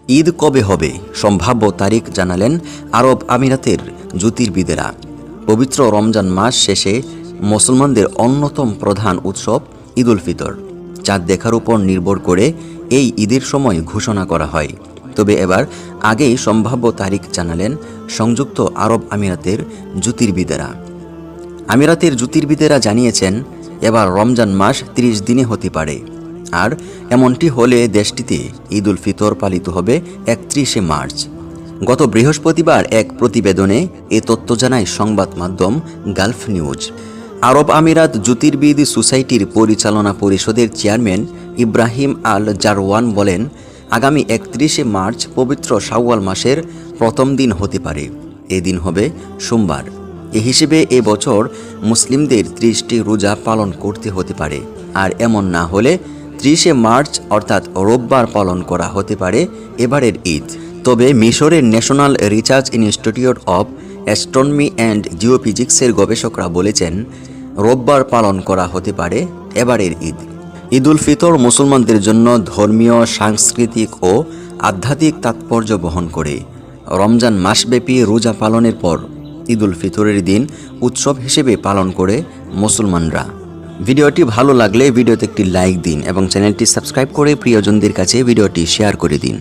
ঈদ কবে হবে সম্ভাব্য তারিখ জানালেন আরব আমিরাতের জ্যোতির্বিদেরা। পবিত্র রমজান মাস শেষে মুসলমানদের অন্যতম প্রধান উৎসব ঈদ উল ফিতর চাঁদ দেখার উপর নির্ভর করে এই ঈদের সময় ঘোষণা করা হয়। তবে এবার আগেই সম্ভাব্য তারিখ জানালেন সংযুক্ত আরব আমিরাতের জ্যোতির্বিদেরা। আমিরাতের জ্যোতির্বিদেরা জানিয়েছেন এবার রমজান মাস 30 দিনে হতে পারে, আর এমনটি হলে দেশটিতে ঈদ উল ফিতর পালিত হবে 31শে মার্চ। গত বৃহস্পতিবার এক প্রতিবেদনে এ তথ্য জানায় সংবাদ মাধ্যম গালফ নিউজ। আরব আমিরাত জ্যোতির্বিদ সোসাইটির পরিচালনা পরিষদের চেয়ারম্যান ইব্রাহিম আল জারওয়ান বলেন, আগামী 31শে মার্চ পবিত্র শাওয়াল মাসের প্রথম দিন হতে পারে। এদিন হবে সোমবার। এ হিসেবে এবছর মুসলিমদের 30টি রোজা পালন করতে হতে পারে, আর এমন না হলে 30শে মার্চ অর্থাৎ রোববার পালন করা হতে পারে এবারের ঈদ। তবে মিশরের national research institute of astronomy and জিওফিজিক্সের গবেষকরা বলেছেন রোববার পালন করা হতে পারে এবারের ঈদ। ঈদ উল ফিতর মুসলমানদের জন্য ধর্মীয়, সাংস্কৃতিক ও আধ্যাত্মিক তাৎপর্য বহন করে। রমজান মাসব্যাপী রোজা পালনের পর ঈদ উল ফিতরের দিন উৎসব হিসেবে পালন করে মুসলমানরা। ভিডিওটি ভালো লাগলে ভিডিওতে একটি লাইক দিন এবং চ্যানেলটি সাবস্ক্রাইব করে প্রিয়জনদের কাছে ভিডিওটি শেয়ার করে দিন।